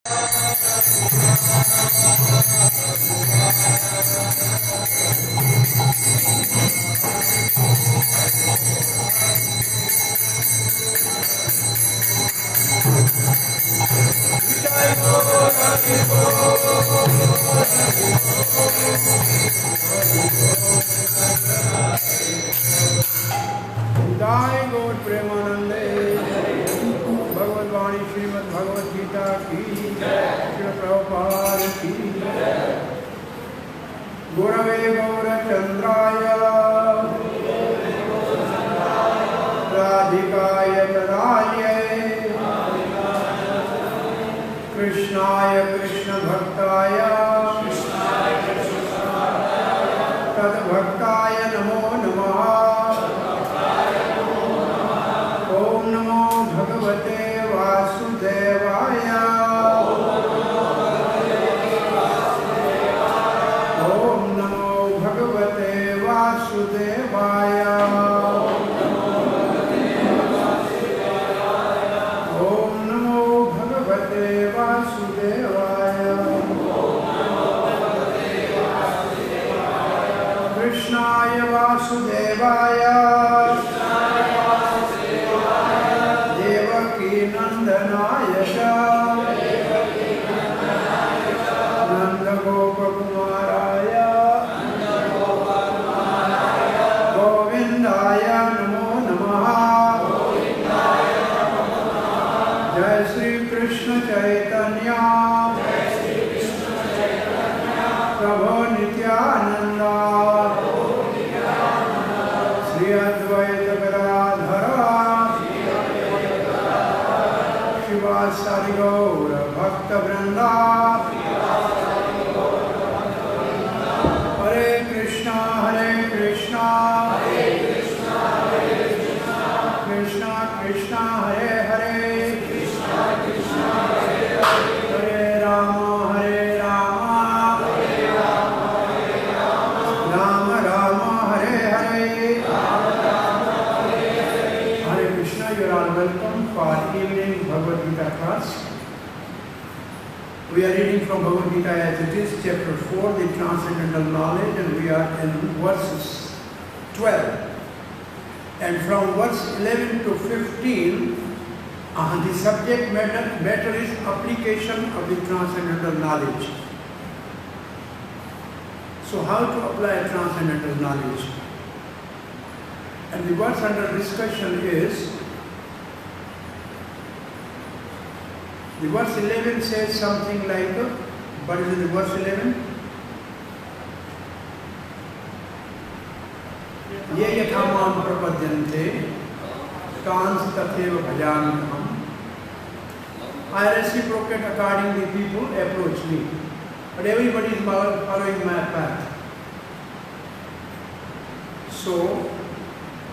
Jai Gaur Premanande, Bhagavad Vani Srimad Bhagavad Gita ki, Srila Prabhupada ki, Gurave Gaura Chandraya, Radhikaya Tadaya, Krishnaya Krishna Bhaktaya, Tad Bhaktaya Namo Namaha. Om Namo Bhagavate Vasudevaya. Om Namo Bhagavate Vasudevaya. Om Namo Bhagavate Vasudevaya. Krishnaya Vasudevaya. Nandanaya Nanda Gopa Kumaraya Govindaya Namo Namaha. Jai Sri Krishna Chaitanya Prabhu Nityananda Sri Advaita Gadadhara Sari Gaura Bhakta Vrinda. Hare Krishna Krishna Krishna Hare Hare, Hare Rama Rama Rama Hare Hare. Hare Krishna, you are all welcome for evening Bhagavad Gita class. We are reading from Bhagavad Gita as it is, chapter 4, the transcendental knowledge, and we are in verses 12. And from verse 11 to 15, the subject matter is application of the transcendental knowledge. So how to apply transcendental knowledge? And the verse under discussion is, the verse 11 says something like, what is in the verse 11? Ye yathamam prapadyante tans tatheva bhajanamaham. I reciprocate according the people approach me. But everybody is following my path. So,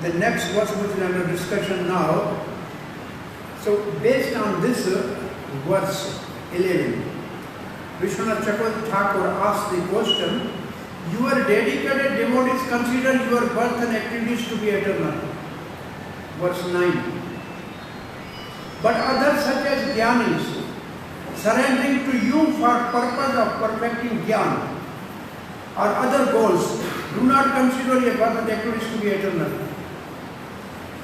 the next verse which is under discussion now, so based on this verse 11, Vishwanath Chakravarti Thakur asked the question, your dedicated devotees consider your birth and activities to be eternal. Verse 9. But others such as Jnanis, surrendering to you for purpose of perfecting Jnana or other goals, do not consider your birth and activities to be eternal.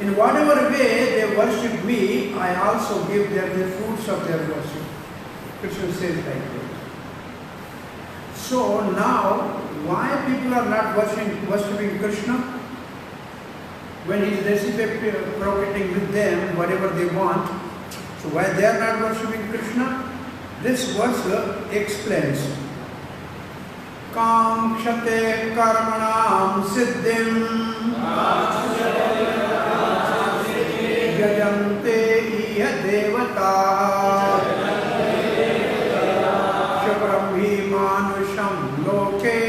In whatever way they worship me, I also give them the fruits of their worship. Krishna says like that. So now, why people are not worshipping Krishna? When he is reciprocating with them whatever they want, so why they are not worshipping Krishna? This verse explains. Kamshate karmanam siddhim yajante iya devata shabrahmi manusham loke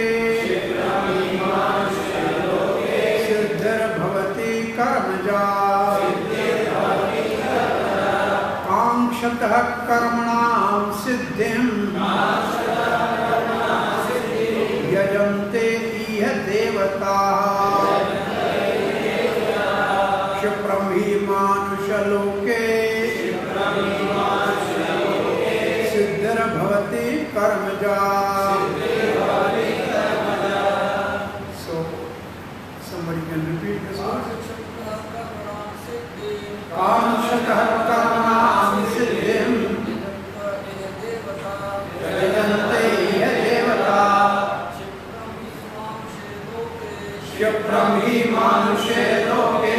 siddhar bhavati karmaja kamshatah karmanam siddhim yajante iya devata shabrahmi manushaloke siddha bhavati karmaja. So, somebody can repeat this one. Kamshatah karmanam siddhim yajante devata Shipram hi manushe loke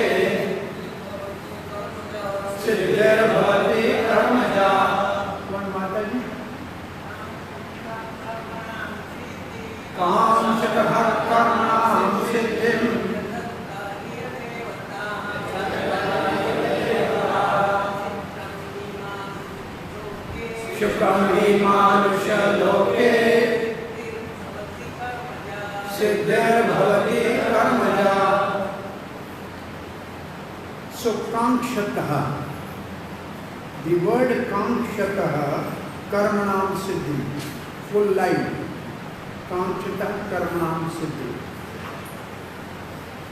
siddhir bhavati karmaja. One Mataji. Kamshatah karmanam siddhim Shukam hi manusha loke siddhir bhavati karmaja. So kankshataha, the word kankshataha, karmanam siddhi, full line. Kankshataha karmanam siddhi.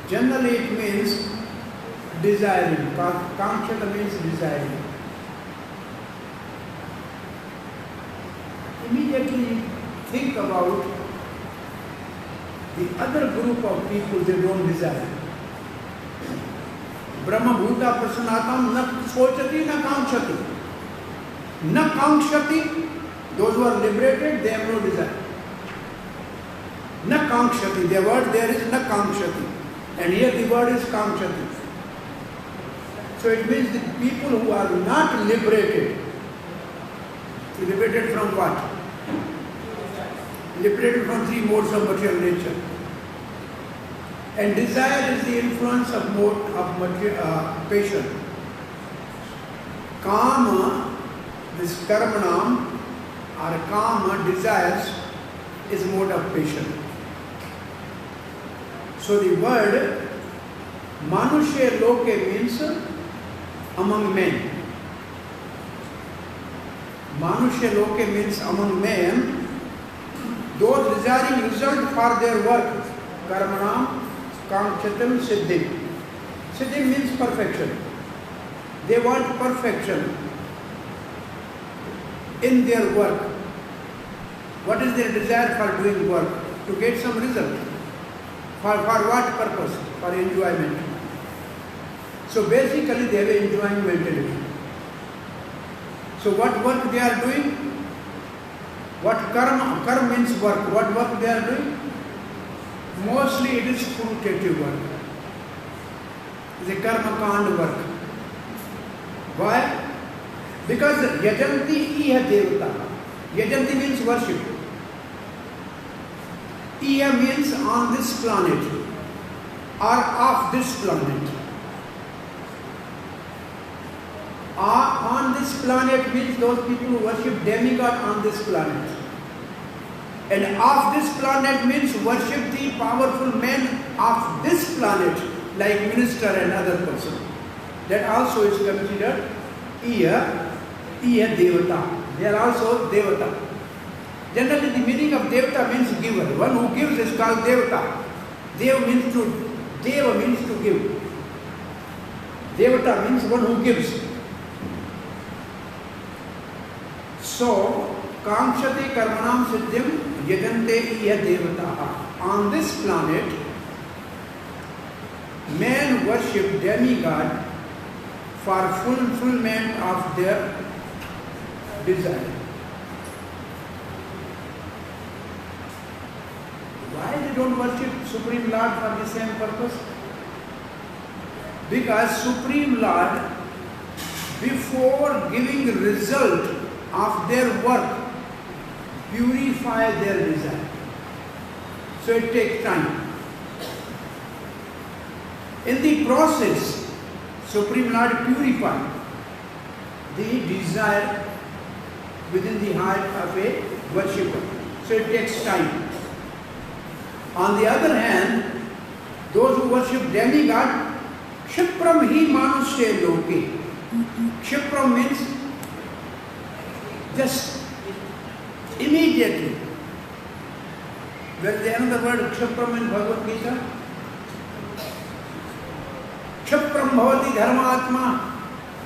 Generally it means desiring. Kankshata means desiring. Immediately think about the other group of people they don't desire. Brahma bhuta prasanatam na sochati na kankshati. Na kankshati, those who are liberated, they have no desire. Na kankshati, the word there is na kankshati. And here the word is kankshati. So it means the people who are not liberated. Liberated from what? Liberated from three modes of material nature. And desire is the influence of mode of passion. Kama, this karmanam or kama, desires, is mode of passion. So the word manushe loke means among men. Manushe loke means among men, those desiring result for their work. Karmanam kankchatam siddhim. Siddhim means perfection. They want perfection in their work. What is their desire for doing work? To get some result. For what purpose? For enjoyment. So basically they have an enjoying mentality. So what work they are doing? What karma? Karma means work. What work they are doing? Mostly it is fruitative work. It is a karma kand work. Why? Because yajanti iha devata. Yajanti means worship. Iha means on this planet or of this planet. On this planet means those people who worship demigod on this planet. And of this planet means worship the powerful men of this planet, like minister and other person. That also is considered Iya Devata. They are also Devata. Generally the meaning of Devata means giver. One who gives is called Devata. Deva means to give. Devata means one who gives. So, Kamshati Karmanam Siddhim Yajante Iya Devataha. On this planet, men worship demigod for fulfillment of their desire. Why they don't worship Supreme Lord for the same purpose? Because Supreme Lord, before giving result of their work, purify their desire. So it takes time. In the process, Supreme Lord purifies the desire within the heart of a worshipper. So it takes time. On the other hand, those who worship demigod, Kshipram hi manushe loke. Kshipram means just immediately. There is another word, Kshipram in Bhagavad Gita. Kshipram bhavati dharmatma,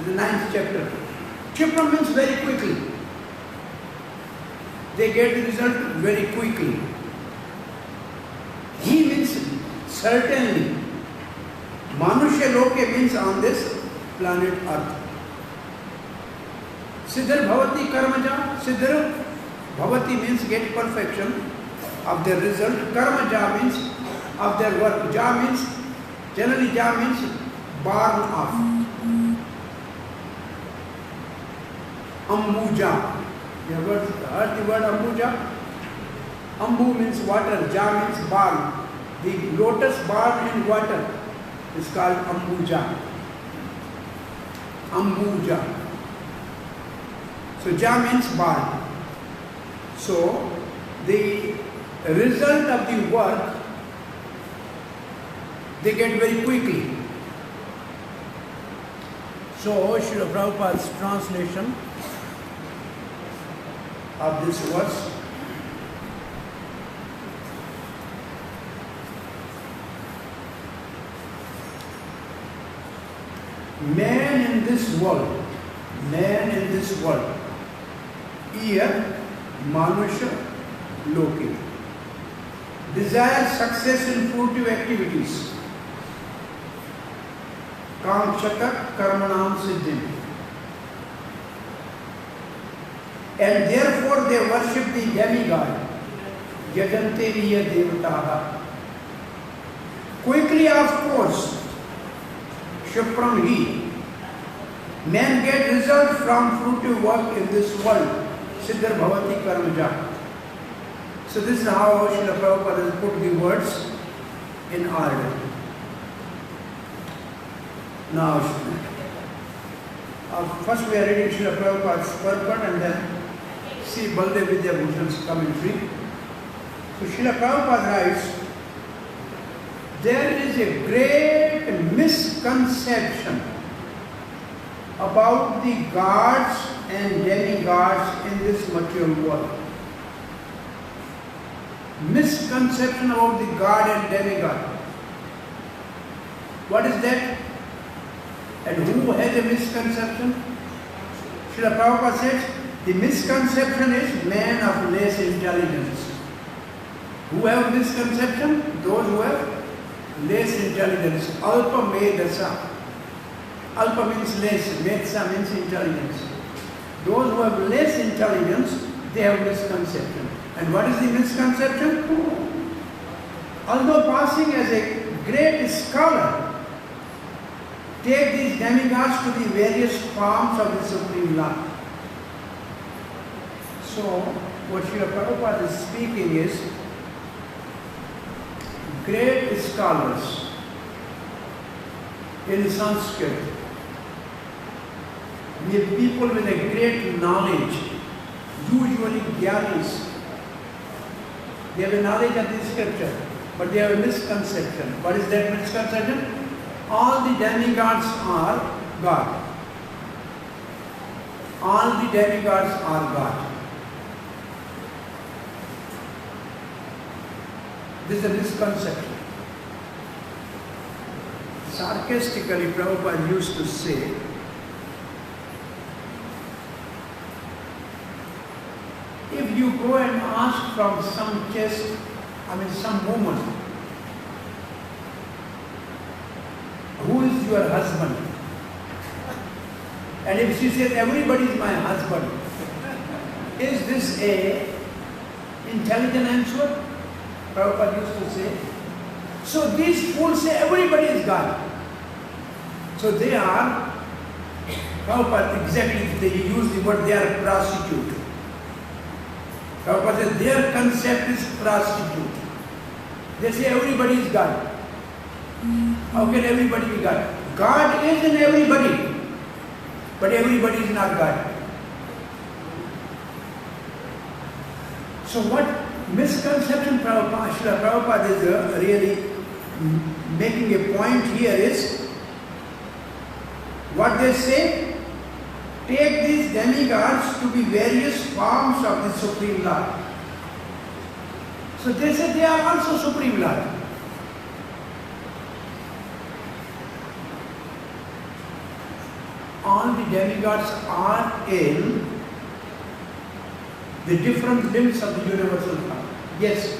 the 9th chapter. Kshipram means very quickly. they get the result very quickly. He means certainly. Manushya Loke means on this planet Earth. Siddhar Bhavati Karmaja. Siddhar Bhavati means get perfection of their result. Karmaja means of their work. Ja means, generally Ja means born of. Ambuja. You have heard the word Ambuja? Ambu means water, Ja means born. The lotus born in water is called Ambuja. Ambuja. So Ja means born. So the result of the work they get very quickly. So Srila Prabhupada's translation of this verse. Man in this world, here, Manusha Loki, desire success in fruitive activities, Kamshaka Karmanam Siddhim, and therefore they worship the demigod, Yajante Viya Devataha. Quickly, of course, Shupram he, men get result from fruitive work in this world, Siddhar Bhavati Karmaja. So this is how Srila Prabhupada has put the words in order. Now, first we are reading Srila Prabhupada's purport and then see Baldev Vidya Bhushan's commentary. So Srila Prabhupada writes, there is a great misconception about the gods and demigods in this material world. Misconception about the god and demigod. What is that? And who has a misconception? Srila Prabhupada says, the misconception is man of less intelligence. Who have misconception? Those who have less intelligence. Alpa medasa. Alpa means less, medsa means intelligence. Those who have less intelligence, they have misconception. And what is the misconception? Although passing as a great scholar, take these demigods to the various forms of the Supreme Lord. So, what Srila Prabhupada is speaking is, great scholars in Sanskrit, people with a great knowledge, usually Gyanis, they have a knowledge of the scripture, but they have a misconception. What is that misconception? All the demigods are God. All the demigods are God. This is a misconception. Sarcastically, Prabhupada used to say, if you go and ask from some some woman, who is your husband? And if she says, everybody is my husband, is this a intelligent answer? Prabhupada used to say. So these fools say everybody is God. So they are, Prabhupada exactly, they use the word, they are prostitute. Prabhupada says their concept is prostitute. They say everybody is God. How can everybody be God? God is in everybody, but everybody is not God. So what misconception Srila Prabhupada is really making a point here is, what they say, take these demigods to be various forms of the Supreme Lord. So they say they are also Supreme Lord. All the demigods are in the different limbs of the universal form. Yes.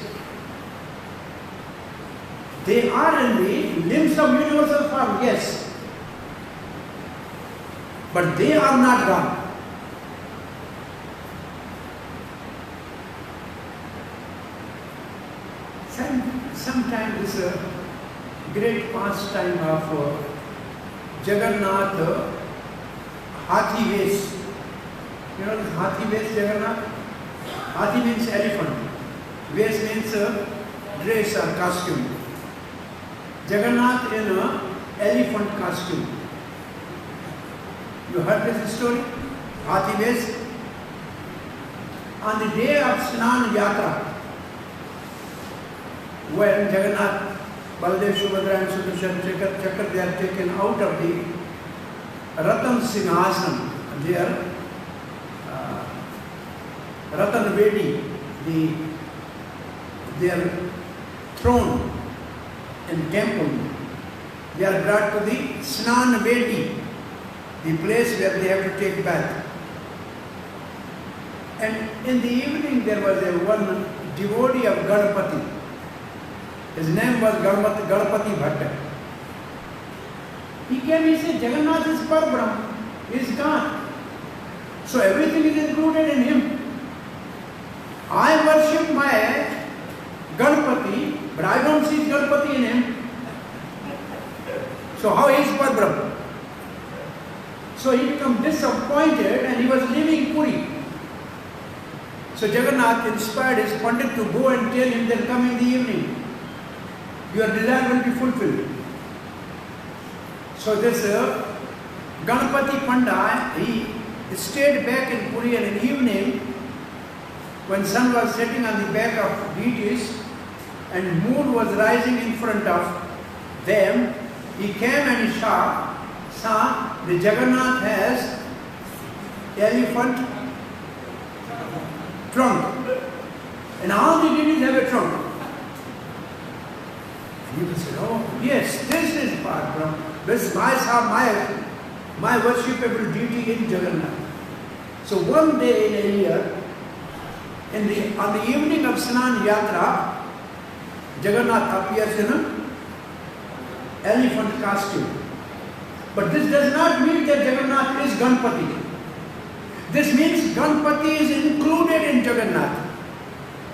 They are in the limbs of universal form, yes. But they are not God. Sometimes this is a great pastime of Jagannath, Hathi Ves. You know this Hathi Ves, Jagannath? Hathi means elephant. Ves means dress or costume. Jagannath in an elephant costume. You heard this story? Hathi Ves. On the day of Snan Yatra, when Jagannath, Baldev, Subhadra and Sudarshan Chakra, they are taken out of the Ratan Singhasan, their Ratan Vedi, their throne in temple. They are brought to the Snan Vedi, the place where they have to take bath. And in the evening there was one devotee of Ganapati. His name was Ganapati Bhatta. He came, he said, Jagannath is Parbrahm, he is God. So everything is included in him. I worship my Ganapati, but I don't see Ganapati in him. So how is Parbrahm? So he became disappointed and he was leaving Puri. So Jagannath inspired his Pandit to go and tell him they'll come in the evening. Your desire will be fulfilled. So this Ganapati Panda, he stayed back in Puri, and in the evening, when sun was setting on the back of deities and moon was rising in front of them, he came and he saw the Jagannath has elephant trunk, and all the deities have a trunk. And he said, oh yes, this is Parbrahm. This is my worshipable deity in Jagannath. So one day in a year, on the evening of Snan Yatra, Jagannath appears in an elephant costume. But this does not mean that Jagannath is Ganpati. This means Ganpati is included in Jagannath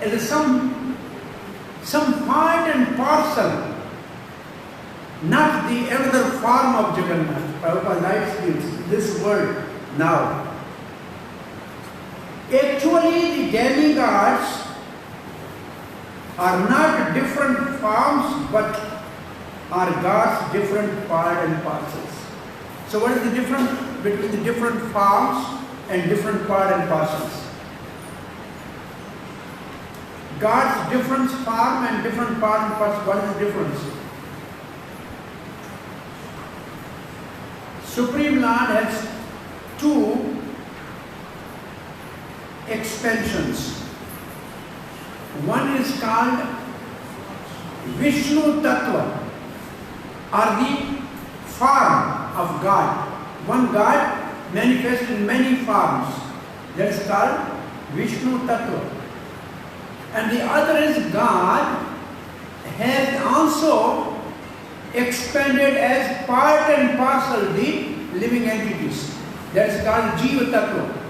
as some part and parcel, not the another form of Jagannath. Prabhupada likes this word now. Actually, the demigods are not different forms, but are God's different part and parcels. So what is the difference between the different forms and different part and parcels? God's different form and different part and parcels, what is the difference? Supreme Lord has two expansions. One is called Vishnu Tattva, or the form of God. One God manifests in many forms. That is called Vishnu Tattva. And the other is God has also expanded as part and parcel the living entities. That is called Jiva Tattva.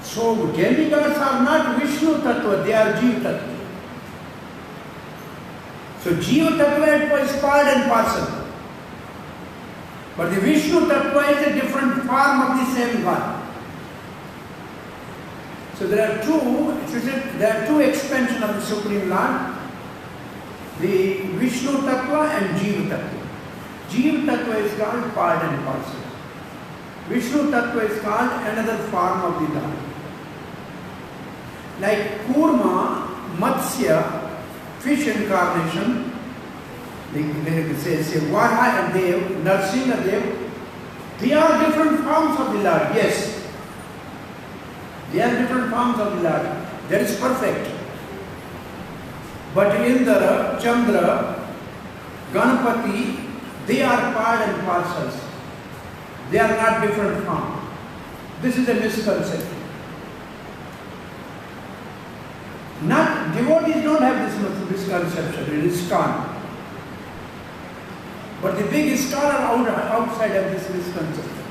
So demigods are not Vishnu Tattva, they are Jiva Tattva. So Jiva Tattva is part and parcel. But the Vishnu Tattva is a different form of the same God. So there are two expansions of the Supreme Lord, the Vishnu Tattva and Jiva Tattva. Jiva Tattva is called part and parcel. Vishnu Tattva is called another form of the Lord. Like Kurma, Matsya, fish incarnation, they say Varaha and Dev, Narsinga Dev, they are different forms of the Lord, yes. They are different forms of the Lord. That is perfect. But Indra, Chandra, Ganapati, they are part and parcels. They are not different forms. This is a misconception. Not devotees don't have this misconception in ISKCON. But the big scholar outside have this misconception.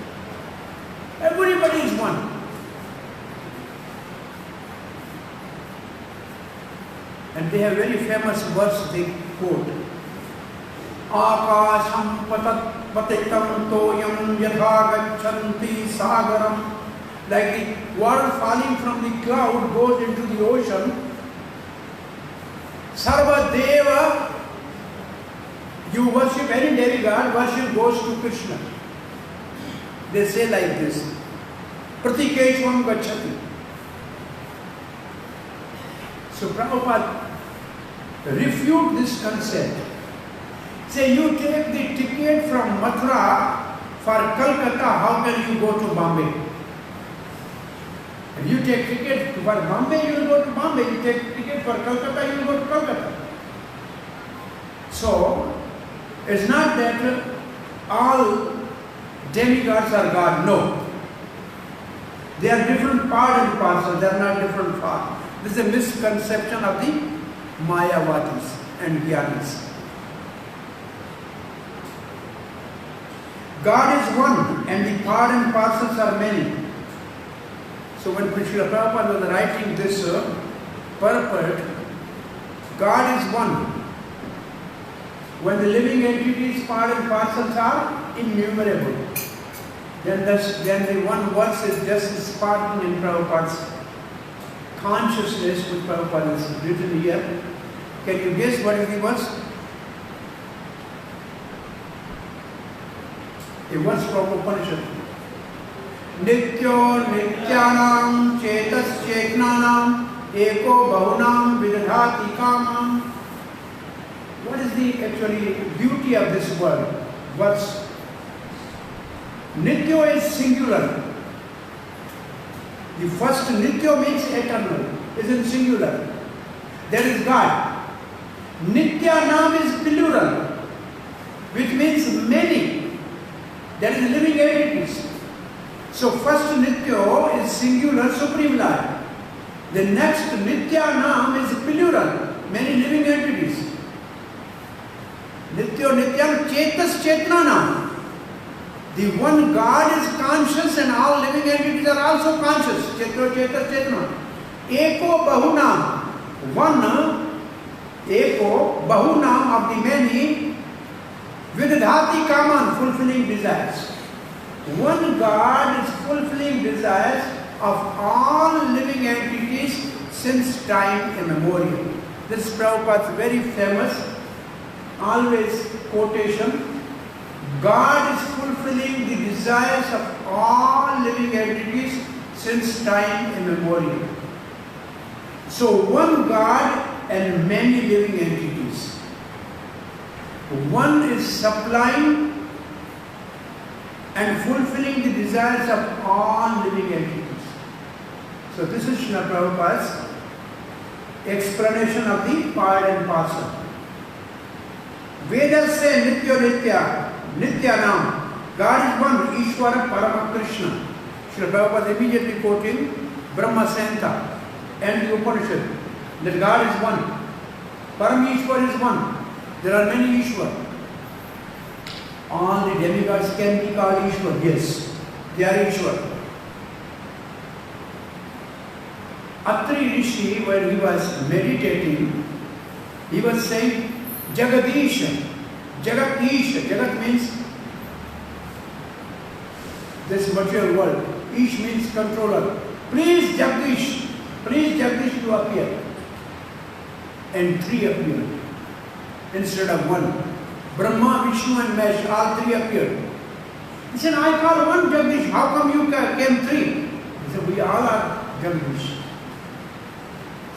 Everybody is one. And they have very famous verse they quote. Akasham patitam toyam yatha gachanti sagaram. Like the water falling from the cloud goes into the ocean. Sarva Deva, you worship any demigod, worship goes to Krishna. They say like this. Pratikeshvam gacchati. So Prabhupada refute this concept. Say you take the ticket from Mathura for Calcutta, how can you go to Bombay? If you take ticket for Bombay, you will go to Bombay. You take ticket for Calcutta, you will go to Calcutta. So, it's not that all demigods are God. No. They are different part and parcel. They are not different part. This is a misconception of the Mayavadis and Gyanis. God is one and the part and parcels are many. So when Srila Prabhupada was writing this purport, God is one. When the living entities, part and parcels are innumerable, then the one verse is just as sparkling in Prabhupada's consciousness, which Prabhupada has written here. Can you guess what is the verse? A verse from Upanishad. Nityo nityanam chetas chetnanam eko bahunam vidadhati kamam. What is the actually beauty of this word? Verse. Nityo is singular. The first Nityo means eternal, is in singular. That is God. Nityanam is plural, which means many. That is living entities. So first Nityo is singular, Supreme Lord. The next Nityanam is plural, many living entities. Nityo Nityam Chetas Chetnanam. The one God is conscious and all living entities are also conscious. Chetno Chetas Chetna. Eko Bahunam. One, Eko Bahunam of the many, Vidadhati Kaman, fulfilling desires. One God is fulfilling desires of all living entities since time immemorial. This is Prabhupada's very famous, always quotation. God is fulfilling the desires of all living entities since time immemorial. So one God and many living entities. One is supplying and fulfilling the desires of all living entities. So this is Srila Prabhupada's explanation of the part and parcel. Vedas say Nitya Nitya, Nityanam. God is one, Ishvara Parama Krishna. Srila Prabhupada immediately quoting Brahma Santa and the Upanishad that God is one. Parameshwar is one. There are many Ishwar. All the demigods can be called Ishwar. Yes, they are Ishwar. Atri Rishi, when he was meditating, he was saying Jagadisha. Jagat-isha. Jagat means this material world. Ish means controller. Please Jagdish to appear. And three appeared instead of one. Brahma, Vishnu and Mahesh, all three appeared. He said, I call one Jagdish. How come you came three? He said, we all are Jagdish.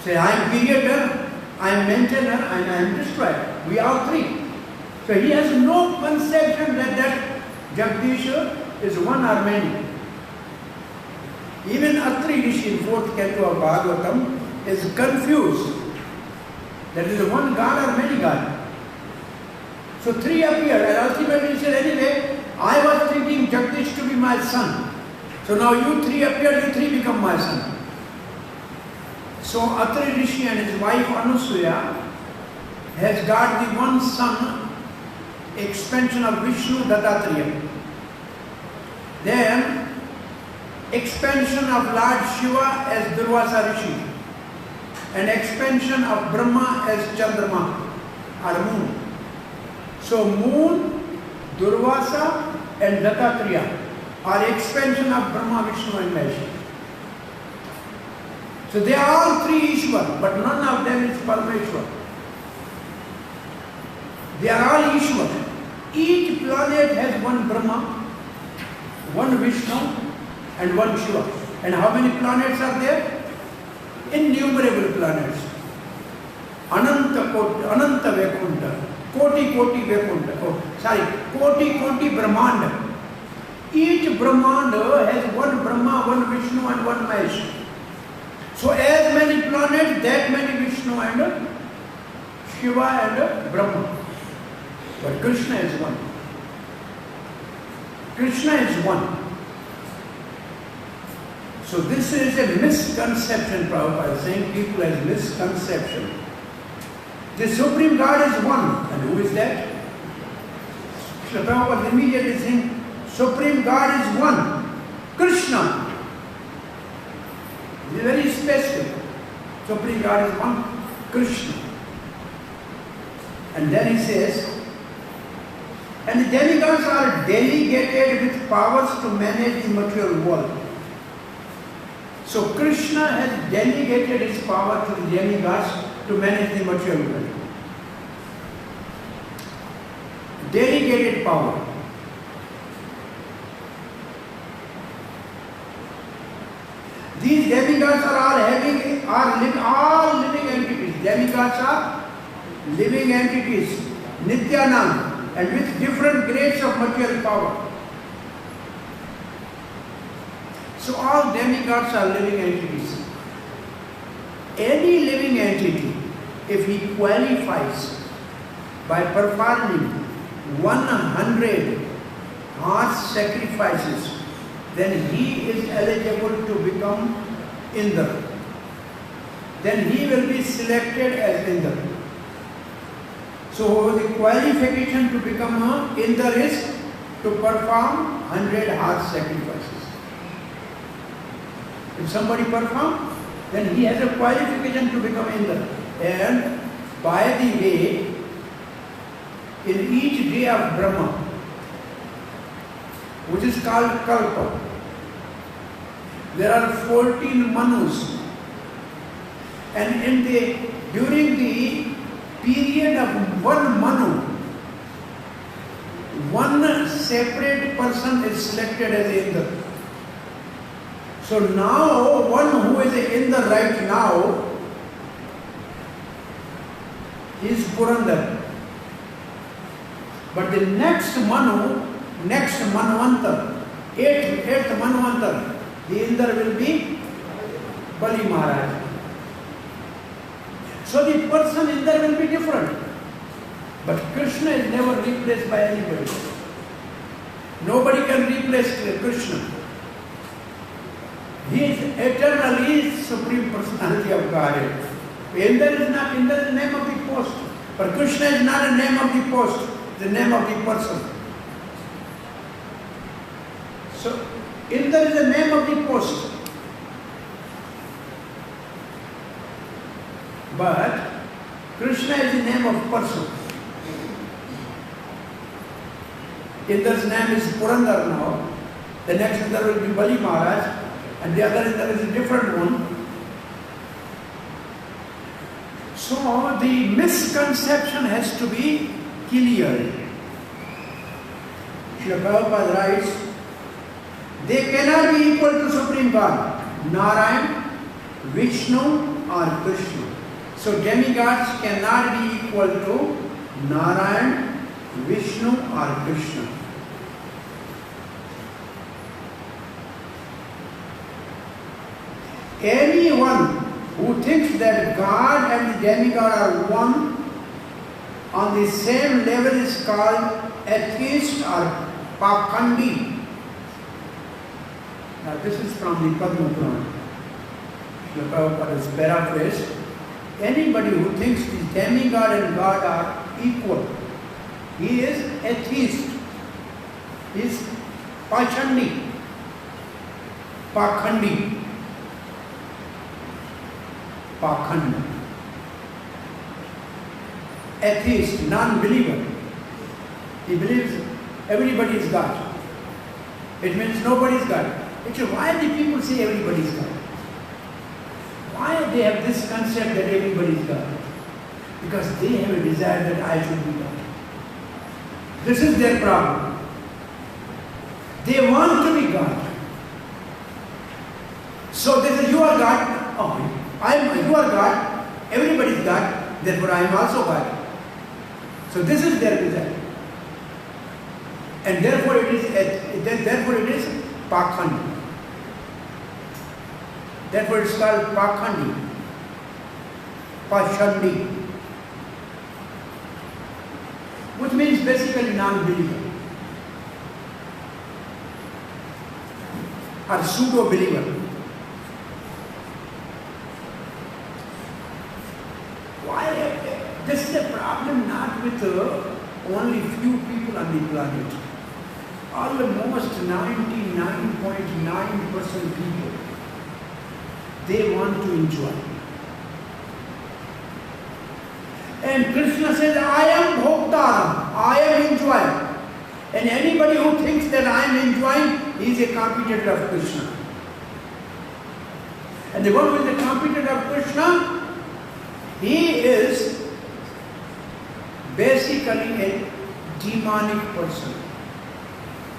Say, I am creator, I am maintainer, and I am destroyer. We are three. So he has no conception that Jagdish is one or many. Even Atri Rishi in 4th canto of Bhagavatam is confused. That is one God or many God. So three appeared and ultimately he said, anyway, I was thinking Jagdish to be my son. So now you three appeared, you three become my son. So Atri Rishi and his wife Anusuya has got the one son, expansion of Vishnu Dattatreya. Then expansion of Lord Shiva as Durvasa Rishi and expansion of Brahma as Chandrama or moon. So moon, Durvasa and Dattatreya are expansion of Brahma, Vishnu and Mahesh. So they are all three Ishwar, but none of them is Parameshwar. They are all Ishwar. Each planet has one Brahma, one Vishnu and one Shiva. And how many planets are there? Innumerable planets. Ananta Vaikunta, Koti Vaikunta, Koti Brahmanda. Each Brahmanda has one Brahma, one Vishnu and one Mahesh. So as many planets, that many Vishnu and Shiva and Brahma. But Krishna is one. Krishna is one. So this is a misconception, Prabhupada is saying, people has misconception. The Supreme God is one. And who is that? Srila Prabhupada immediately saying, Supreme God is one. Krishna. He is very specific. Supreme God is one. Krishna. And then he says, and the demigods are delegated with powers to manage the material world. So Krishna has delegated his power to the demigods to manage the material world. Delegated power. These demigods are all living entities. Demigods are living entities, Nityanam, and with different grades of material power. So all demigods are living entities. Any living entity, if he qualifies by performing 100 heart sacrifices, then he is eligible to become Indra. Then he will be selected as Indra. So the qualification to become an Indra is to perform 100 heart sacrifices. If somebody performs, then he has a qualification to become Indra. And by the way, in each day of Brahma, which is called Kalpa, there are 14 Manus. And during the period of one Manu, one separate person is selected as Indra. So now, one who is Indra right now is Purandar. But the next Manu, next Manvantar, eighth Manvantar, the Indra will be Bali Maharaj. So the person Indra will be different. But Krishna is never replaced by anybody. Nobody can replace Krishna. He is eternally Supreme Personality of Godhead. Indra is the name of the post. But Krishna is not the name of the post, the name of the person. So Indra is the name of the post. But Krishna is the name of person. Indra's name is Purandar now. The next Indra will be Bali Maharaj. And the other Indra is a different one. So the misconception has to be cleared. Srila Prabhupada writes, they cannot be equal to Supreme God, Narayan, Vishnu or Krishna. So demigods cannot be equal to Narayan, Vishnu or Krishna. Anyone who thinks that God and the demigod are one on the same level is called atheist or Pakhandi. Now this is from the Padma Purana. Prabhupada's paraphrase, anybody who thinks the demigod and God are equal, he is atheist. He is Pachandi. Pakhandi. Pakhand. Atheist, non-believer. He believes everybody is God. It means nobody is God. Actually, why do people say everybody is God? Why they have this concept that everybody is God? Because they have a desire that I should be God. This is their problem. They want to be God. So they say, you are God. Oh, you are God. Everybody is God. Therefore, I am also God. So this is their desire. And therefore it is Pakhandi. Therefore it's called Pakhandi. Pachandi. Which means basically non-believer. Or pseudo-believer. Why? This is a problem not with only few people on the planet. Almost 99.9% people, they want to enjoy. And Krishna says, I am Bhoktaram, I am enjoying. And anybody who thinks that I am enjoying, he is a competitor of Krishna. And the one who is a competitor of Krishna, he is basically a demonic person.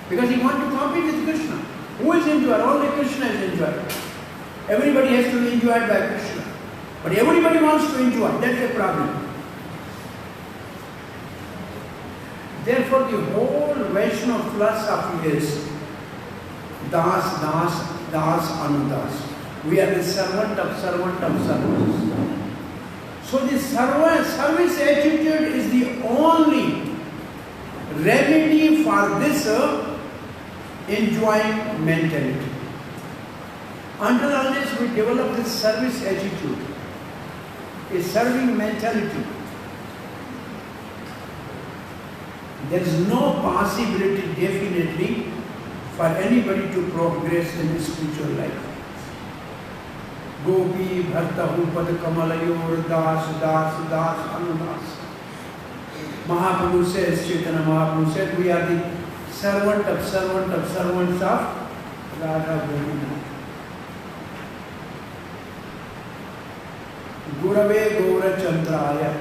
Because he wants to compete with Krishna. Who is enjoyed? Only Krishna is enjoyed. Everybody has to be enjoyed by Krishna. But everybody wants to enjoy. That's the problem. Therefore, the whole Vaishnava philosophy is Das, Das, Das, Anudas. We are the servant of servants. So the service attitude is the only remedy for this enjoying mentality. Until unless we develop this service attitude, a serving mentality, there is no possibility definitely for anybody to progress in the spiritual life. Gopi bhartahu pad kamalayor das das das anudas. Mahaprabhu says, Chaitanya Mahaprabhu said, we are the servants of Radha Govindam. Gurave Gaura Chandraya.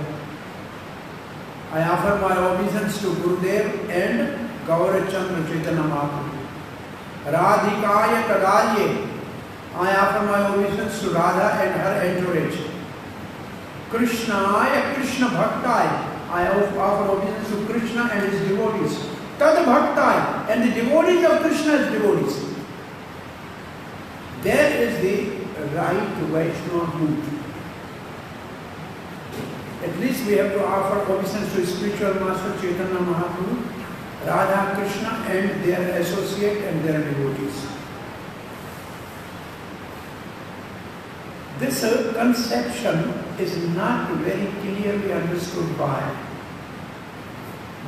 I offer my obeisance to Gurudev and Gaura Chandra Chaitanya Mahaprabhu. Radhikaya Kadalye. I offer my obeisance to Radha and her entourage. Krishnaya Krishna Bhaktaya. I offer obeisance to Krishna and his devotees. Tad Bhaktai, and the devotees of Krishna's devotees. There is the right Vaishnava route. At least we have to offer obeisance to spiritual master Chaitanya Mahaprabhu, Radha Krishna and their associate and their devotees. This conception is not very clearly understood by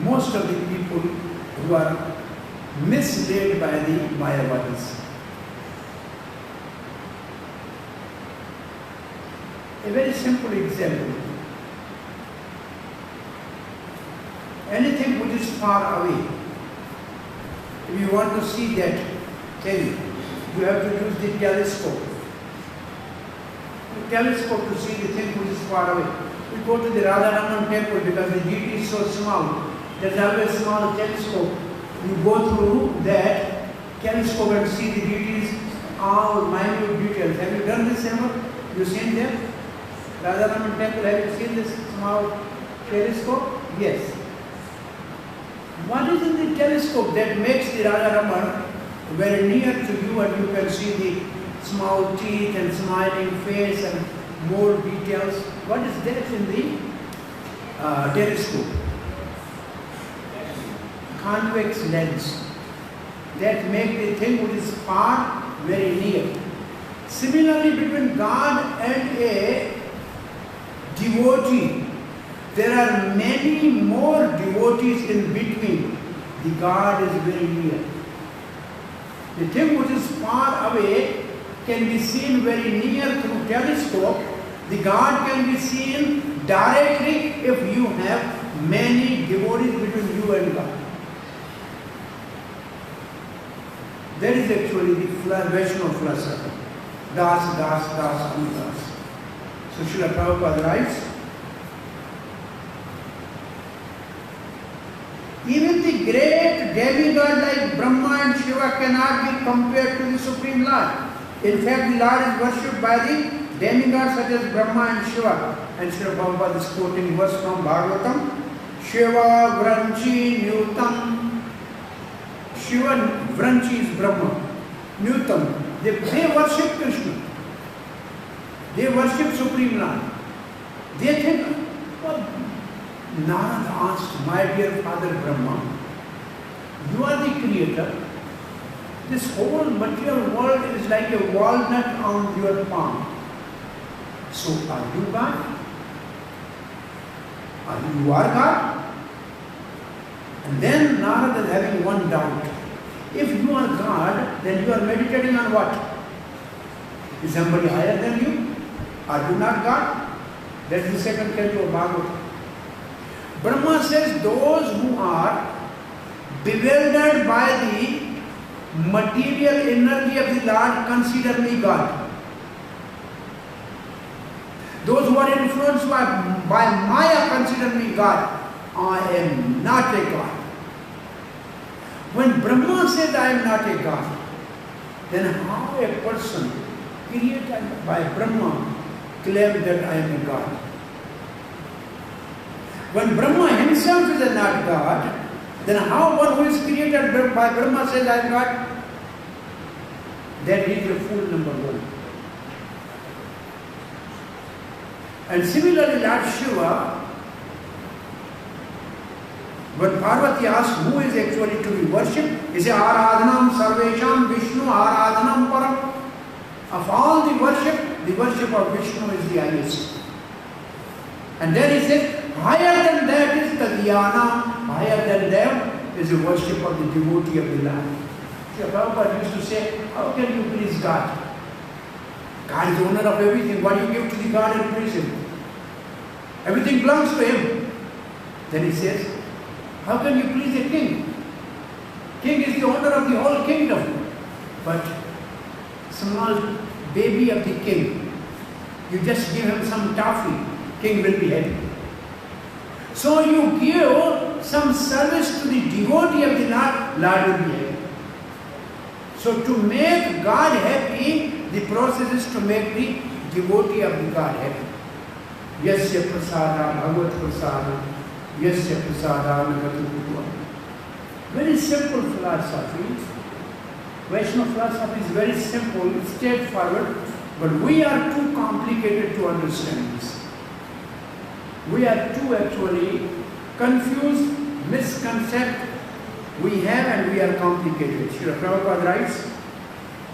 most of the people who are misled by the Mayavadis. A very simple example. Anything which is far away, if you want to see that thing, you have to use the telescope. The telescope to see the thing which is far away. We go to the Radharaman temple because the deity is so small. There's always a small telescope. You go through that telescope and see the deities, all minute details. Have you done this ever? You seen them? Radharaman temple, have you seen this small telescope? Yes. What is in the telescope that makes the Radharaman very near to you and you can see the small teeth and smiling face and more details? What is that in the telescope? Convex lens that make the thing which is far very near. Similarly, between God and a devotee, there are many more devotees in between. The God is very near. The thing which is far away can be seen very near through telescope. The God can be seen directly if you have many devotees between you and God. That is actually the Vaishnava philosophy. Das, das, das, anudas. So Srila Prabhupada writes, even the great demigod like Brahma and Shiva cannot be compared to the Supreme Lord. In fact, the Lord is worshipped by the demigods such as Brahma and Shiva. And Srila Prabhupada is quoting verse from Bhagavatam, Shiva Vranchi Nyutam. Shiva Vranchi is Brahma. Nyutam. They worship Krishna. They worship Supreme Lord. They think, oh, Narada asked, my dear Father Brahma, you are the creator. This whole material world is like a walnut on your palm. So are you God? You are God? And then Narada is having one doubt. If you are God, then you are meditating on what? Is somebody higher than you? Are you not God? That is the second canto of Bhagavad. Brahma says those who are bewildered by the material energy of the Lord consider me God. Those who are influenced by Maya consider me God. I am not a God. When Brahma said I am not a God, then how a person created by Brahma claims that I am a God? When Brahma himself is not God, then how one who is created by Brahma says I am God? That is a fool number one. And similarly, Lord Shiva, when Parvati asked who is actually to be worshipped, he said, Aradhanam Sarvesham Vishnu Aradhanam Param. Of all the worship of Vishnu is the highest. And then he said, higher than that is Tadhyana, higher than that is the worship of the devotee of the Lord. Prabhupada used to say, how can you please God? God is the owner of everything. What do you give to the God and praise Him? Everything belongs to Him. Then he says, how can you please a king? King is the owner of the whole kingdom. But small baby of the king, you just give him some toffee, king will be happy. So you give some service to the devotee of the Lord, Lord will be happy. So to make God happy, the process is to make the devotee of the God happy. Yasya prasada, Bhagavad prasada, Yasya prasada, Nagatu. Very simple philosophy. Vaishnava philosophy is very simple, straightforward, but we are too complicated to understand this. We are too actually confused, misconcept we have, and we are complicated. Srila Prabhupada writes,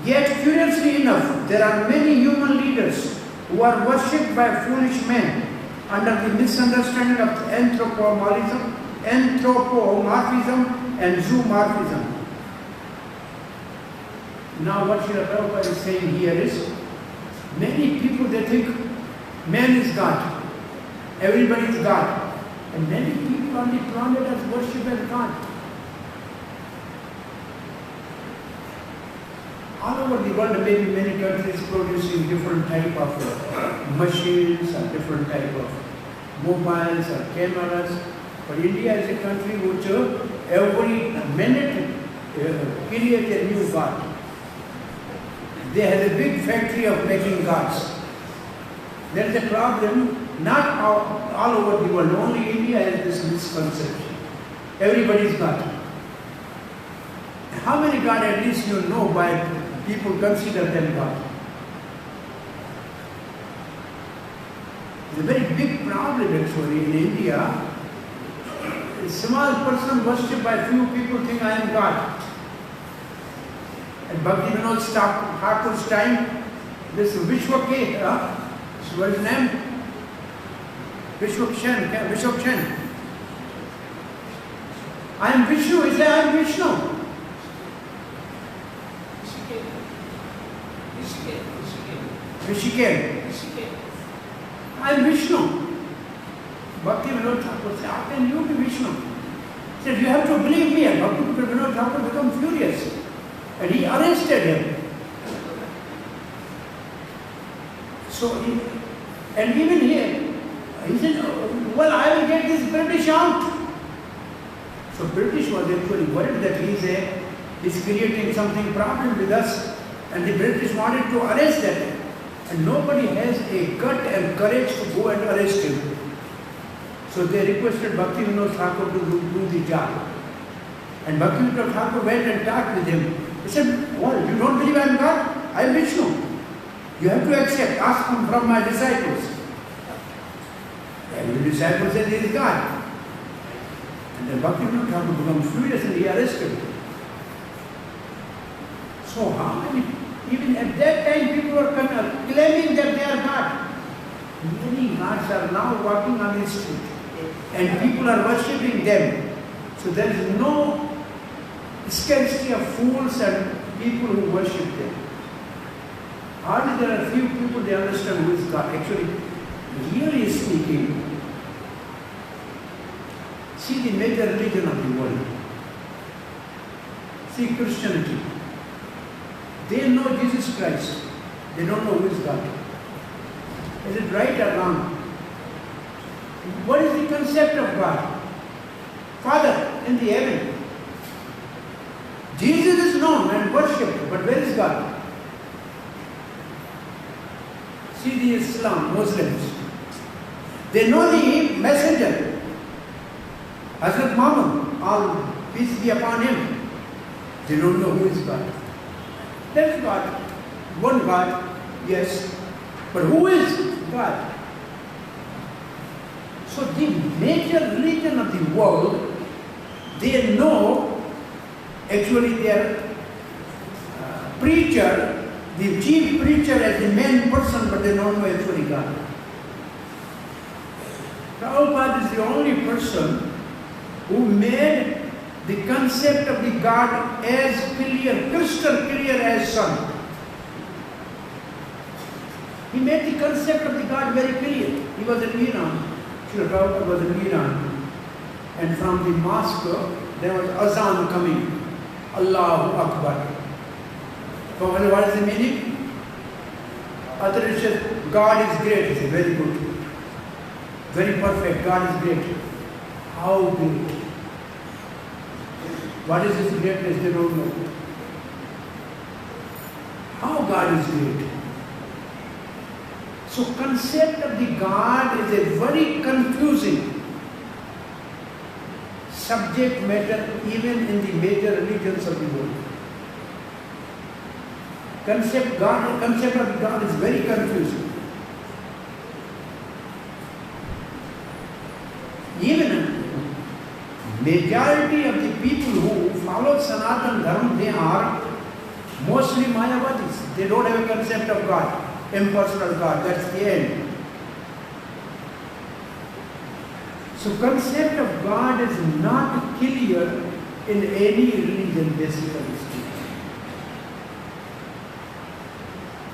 yet curiously enough, there are many human leaders who are worshipped by foolish men under the misunderstanding of anthropomorphism and zoomorphism. Now what Srila Prabhupada is saying here is, many people they think man is God, everybody is God, and many people on the planet are worshipped as God. All over the world, maybe many countries producing different type of machines or different type of mobiles or cameras. But India is a country which every minute creates a new God. They have a big factory of making gods. There is a problem, not all over the world, only India has this misconception. Everybody is God. How many gods at least you know by people consider them God? It's a very big problem actually in India. A small person worshipped by few people think I am God. At Bhakti Vinod Thakur's time, this Vishwake, what is his name? Vishwakshan. I am Vishnu, he said, I am Vishnu. Rishikesh. I am Vishnu. Bhakti Vinod Thakur said, how can you be Vishnu? He said, you have to believe me. And Bhakti Vinod Thakur became furious. And he arrested him. So, and even here, he said, well, I will get this British out. So British was actually worried that he's creating something problem with us, and the British wanted to arrest that. And nobody has a gut and courage to go and arrest him. So they requested Bhakti Vinod Thakur to do the job. And Bhakti Vinod Thakur went and talked with him. He said, well, you don't believe I am God? I am Vishnu. You have to accept, ask him from my disciples. And the disciples said, he is God. And then Bhakti Vinod Thakur becomes furious and he arrested him. So how many, even at that time people were claiming that they are God. Many gods are now walking on the street and people are worshipping them. So there is no scarcity of fools and people who worship them. Hardly there are few people they understand who is God. Actually, really speaking, see the major religion of the world. See Christianity. They know Jesus Christ. They don't know who is God. Is it right or wrong? What is the concept of God? Father in the heaven. Jesus is known and worshipped, but where is God? See the Islam, Muslims. They know the messenger, Hazrat Muhammad, all peace be upon him. They don't know who is God. There is God, one God, yes, but who is God? So the major religion of the world, they know actually their preacher, the chief preacher as the main person, but they don't know actually God. Prabhupada is the only person who made the concept of the God as clear, crystal clear as sun. He made the concept of the God very clear. He was in Iran. Srila Prabhupada was in Iran. And from the mosque, there was azan coming. Allahu Akbar. So what is the meaning? Other says, God is great. He said, very good. Very perfect. God is great. How great? What is His greatness? They don't know. How God is great? So concept of the God is a very confusing subject matter even in the major religions of the world. Concept of God is very confusing. Even majority of the people who follow Sanatana Dharma, they are mostly Mayavadis. They don't have a concept of God, impersonal God. That's the end. So concept of God is not clear in any religion, basically speaking.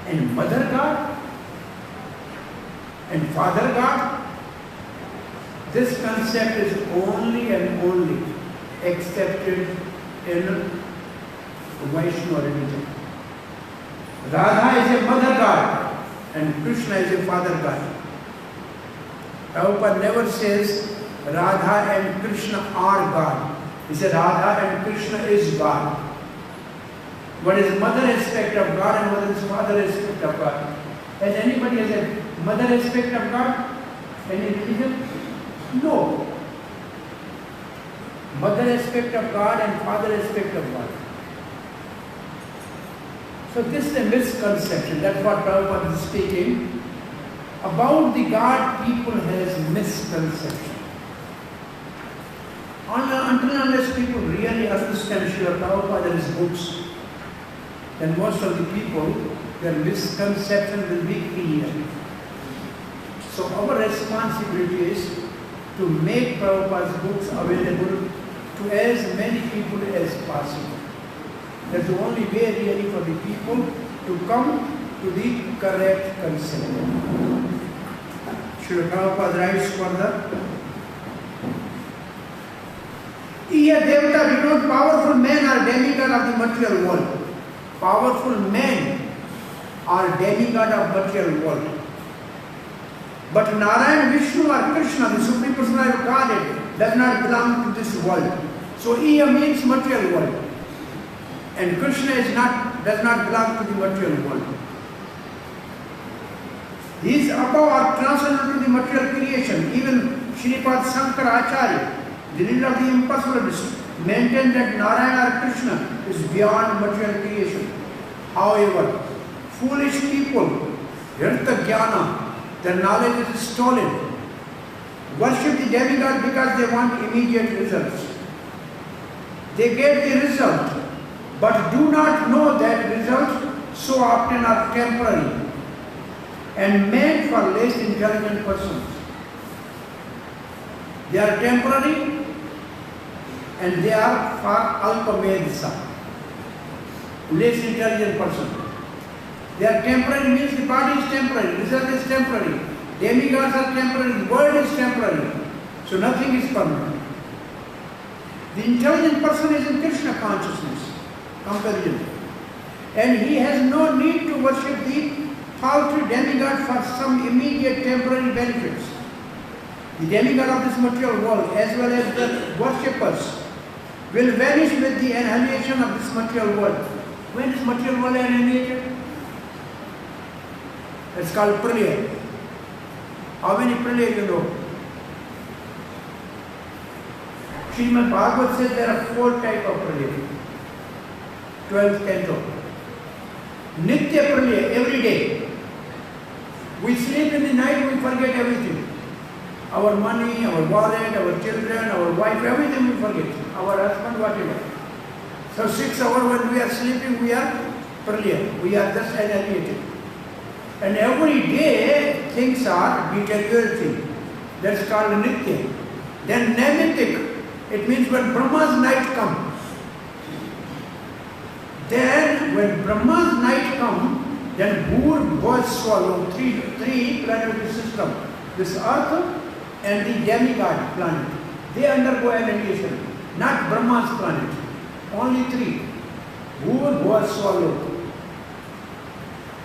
And Mother God and Father God, this concept is only and only accepted in Vaishnava religion. Radha is a Mother God and Krishna is a Father God. Prabhupada never says Radha and Krishna are God. He said Radha and Krishna is God. What is mother aspect of God and what is father aspect of God? Has anybody has a mother aspect of God? Any religion? No. Mother aspect of God and father aspect of God. So this is a misconception. That's what Prabhupada is speaking. About the God, people has misconception. Until unless people really understand Srila Prabhupada and his books, then most of the people their misconception will be clear. So our responsibility is to make Prabhupada's books available to as many people as possible. That's the only way really for the people to come to the correct concept. Srila Prabhupada writes further, Iya Devata denote powerful men are demigod of the material world. Powerful men are demigod of material world. But Narayana, Vishnu or Krishna, the Supreme Personality of Godhead, does not belong to this world. So Iya means material world. And Krishna does not belong to the material world. He is above or transcendental to the material creation. Even Shripad Shankara Acharya, the leader of the impossibilists, maintained that Narayana or Krishna is beyond material creation. However, foolish people, Hirta Jnana, their knowledge is stolen, worship the demigod because they want immediate results. They get the result, but do not know that results so often are temporary and meant for less intelligent persons. They are temporary and they are for alpamedsa, less intelligent person. They are temporary means the body is temporary, result is temporary, demigods are temporary, the world is temporary. So nothing is permanent. The intelligent person is in Krishna consciousness, comparison. And he has no need to worship the paltry demigod for some immediate temporary benefits. The demigod of this material world as well as the worshippers will vanish with the annihilation of this material world. When is material world annihilated? It's called Pralaya. How many Pralaya you know? Srimad Bhagavad says there are 4 types of Pralaya. 12th canto. Nitya Pralaya, every day. We sleep in the night, we forget everything. Our money, our wallet, our children, our wife, everything we forget. Our husband, whatever. So 6 hours when we are sleeping, we are Pralaya. We are just annihilated. And every day things are deteriorating. That's called Nitya. Then Namitic, it means when Brahma's night comes. Then when Brahma's night comes, then Bhur was swallowed, three planetary systems. This Earth and the demigod planet. They undergo annihilation. Not Brahma's planet. Only 3. Bhur was swallowed.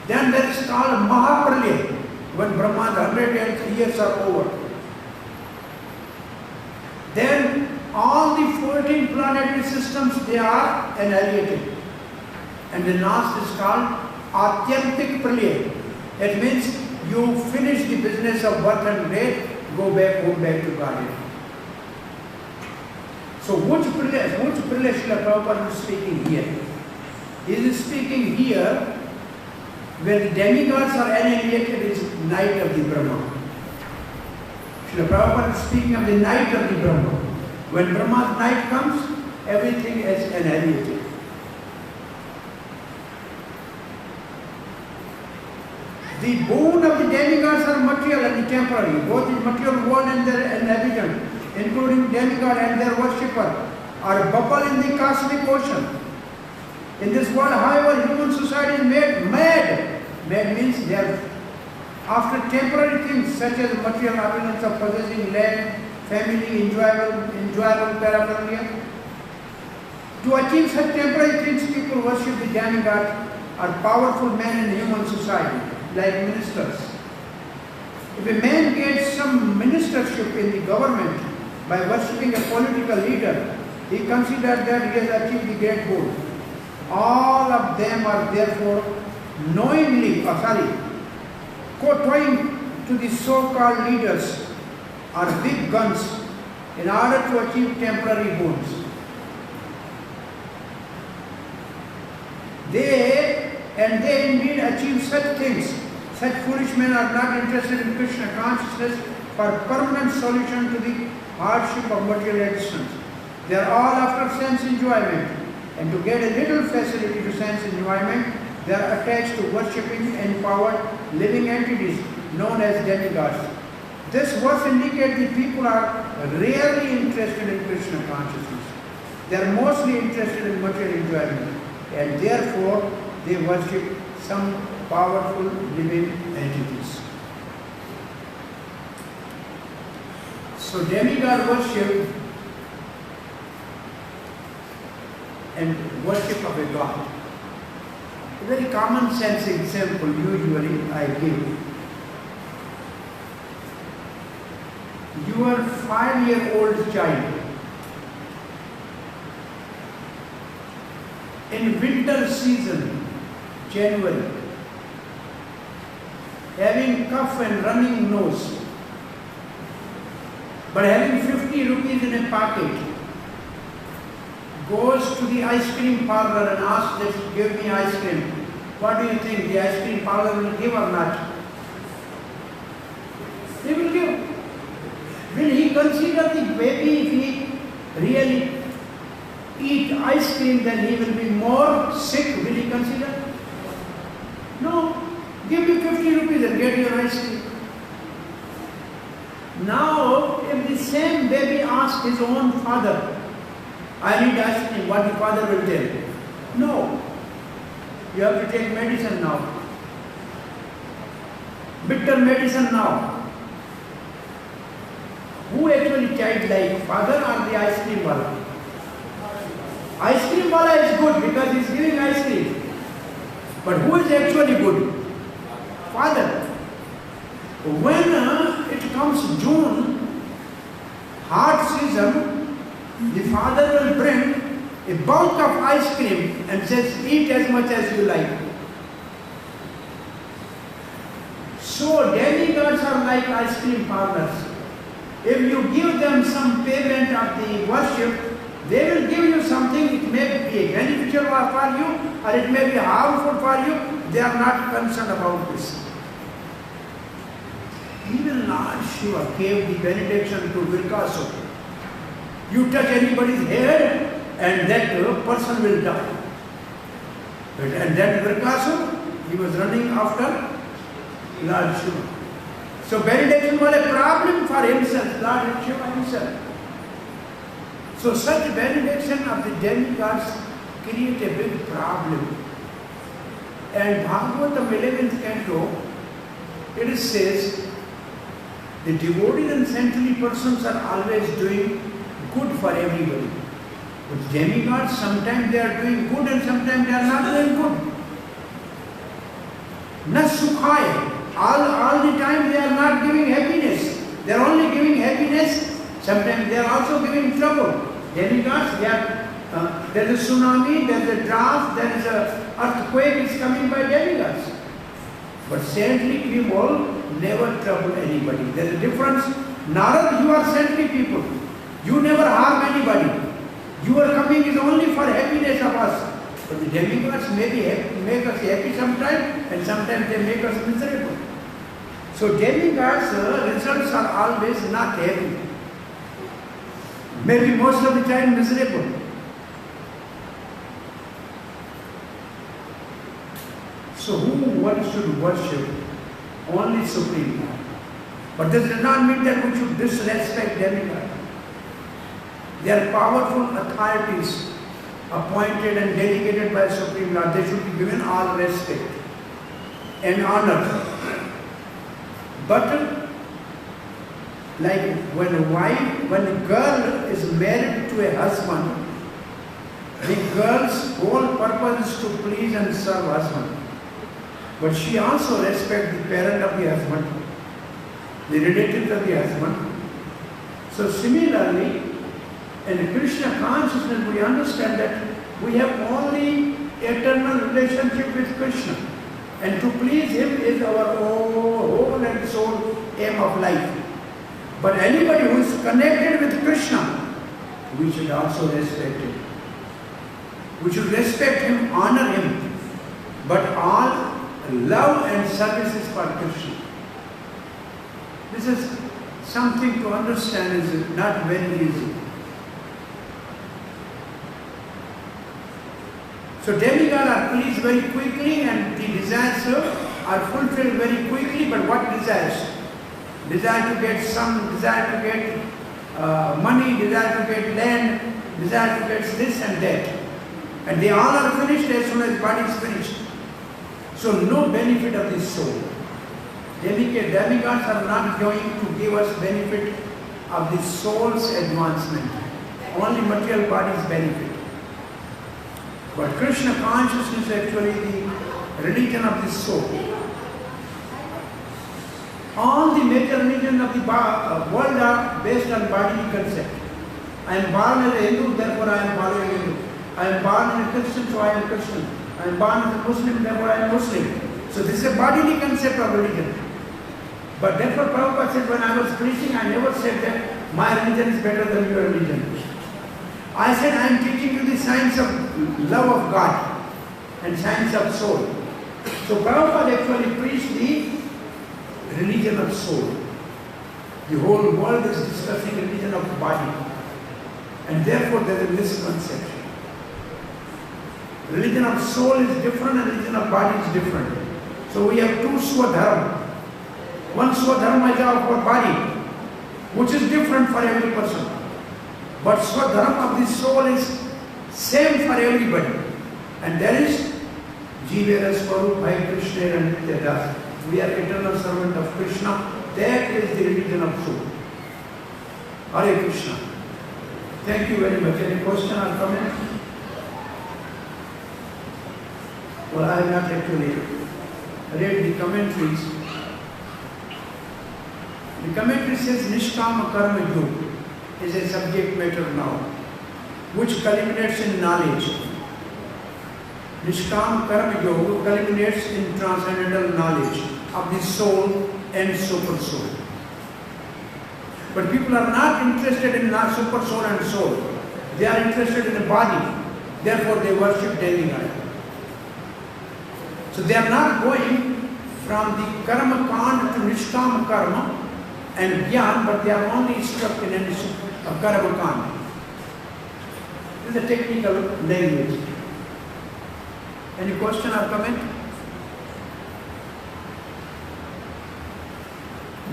Then there is called Mahapralaya, when Brahma's 100 years are over. Then all the 14 planetary systems, they are annihilated. And the last is called Atyantik Pralaya. It means you finish the business of birth and death, go back to Godhead. So which Pralaya Srila Prabhupada is speaking here? He is speaking here where the demigods are annihilated is night of the Brahma. Srila Prabhupada is speaking of the night of the Brahma. When Brahma's night comes, everything is annihilated. The boon of the demigods are material and temporary, both in material world and their inhabitants, including demigod and their worshipper, are bubble in the cosmic ocean. In this world, however, human society is made mad. Mad means they are after temporary things such as material abundance of possessing land, family, enjoyable paraphernalia. To achieve such temporary things, people worship the demigod or powerful men in human society, like ministers. If a man gets some ministership in the government by worshipping a political leader, he considers that he has achieved the great goal. All of them are therefore kowtowing to the so-called leaders or big guns in order to achieve temporary boons. They indeed achieve such things. Such foolish men are not interested in Krishna consciousness for permanent solution to the hardship of material existence. They are all after sense enjoyment, and to get a little facility to sense enjoyment, They are attached to worshipping empowered living entities known as demigods. This verse indicates the people are rarely interested in Krishna consciousness. They are mostly interested in material enjoyment, and therefore they worship some powerful living entities. So demigod worship and worship of a god. A very common sense example usually I give. Your 5-year-old child in winter season, January, having cough and running nose, but having 50 rupees in a pocket, goes to the ice cream parlor and asks them to give me ice cream. What do you think? The ice cream parlor will give or not? They will give. Will he consider the baby if he really eat ice cream, then he will be more sick? Will he consider? No. Give me 50 rupees and get your ice cream. Now, if the same baby asks his own father, I need ice cream, what the father will tell? No. You have to take medicine now. Bitter medicine now. Who actually childlike, father or the ice cream wala? Ice cream wala is good because he is giving ice cream. But who is actually good? Father. When it comes June, hot season, the father will bring a bulk of ice cream and says, eat as much as you like. So demigods are like ice cream parlors. If you give them some payment of the worship, they will give you something. It may be beneficial for you or it may be harmful for you. They are not concerned about this. Even Lord Shiva gave the benediction to Virkaso. You touch anybody's head and that person will die. And that Virkaso, he was running after Lord Shiva. So benediction was a problem for himself, Lord Shiva himself. So such benediction of the demigods create a big problem. And Bhagavad 11th canto, it says, the devotees and saintly persons are always doing good for everybody. But demigods, sometimes they are doing good and sometimes they are not doing good. Na sukhaya. All the time they are not giving happiness. They are only giving happiness. Sometimes they are also giving trouble. Demigods, there is a tsunami, there is a drought, there is an earthquake is coming by demigods. But saintly people never trouble anybody. There is a difference. Narad, you are saintly people. You never harm anybody. Your coming is only for happiness of us. But the demigods make us happy sometimes and sometimes they make us miserable. So demigods' results are always not happy. Maybe most of the time miserable. So who one should worship? Only Supreme Lord. But this does not mean that we should disrespect demigods. They are powerful authorities appointed and delegated by Supreme Lord. They should be given all respect and honor. But like when a girl is married to a husband, the girl's whole purpose is to please and serve husband. But she also respects the parent of the husband, the relatives of the husband. So similarly, in Krishna consciousness, we understand that we have only eternal relationship with Krishna. And to please Him is our whole and soul aim of life. But anybody who is connected with Krishna, we should also respect Him. We should respect Him, honor Him. But all love and service is for Krishna. This is something to understand is not very easy. So demigods are pleased very quickly and the desires are fulfilled very quickly, but what desires? Desire to get some, desire to get money, desire to get land, desire to get this and that. And they all are finished as soon as body is finished. So no benefit of the soul. Demigods are not going to give us benefit of the soul's advancement. Only material body's benefit. But Krishna consciousness is actually the religion of the soul. All the major religions of the world are based on bodily concept. I am born as a Hindu, therefore I am following Hindu. I am born as a Christian, so I am Christian. I am born as a Muslim, therefore I am Muslim. So this is a bodily concept of religion. But therefore Prabhupada said, when I was preaching, I never said that my religion is better than your religion. I said, I am teaching you the science of love of God and science of soul. So Prabhupada actually preached the religion of soul. The whole world is discussing religion of body. And therefore there is a misconception. Religion of soul is different and religion of body is different. So we have two swadharma. One swadharma is our body, which is different for every person. But swadharma of the soul is same for everybody. And that is Jivera Swarup Bhai Krishna and Nityadas. We are eternal servant of Krishna. That is the religion of soul. Hare Krishna. Thank you very much. Any question or comment? Well, I have not actually read the commentaries. The commentary says Nishkama Karma Yoga is a subject matter now, which culminates in knowledge. Nishkama Karma Yoga culminates in transcendental knowledge of the soul and super soul. But people are not interested in super soul and soul. They are interested in the body. Therefore they worship demigod. So they are not going from the karma kand to nishkama karma and gyan, but they are only stuck in a karma kand. This is a technical language. Any question or comment?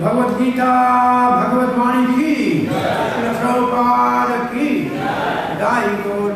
Bhagavad Gita, Bhagavad Vani ki, Prabhupada ki, Jai Gaur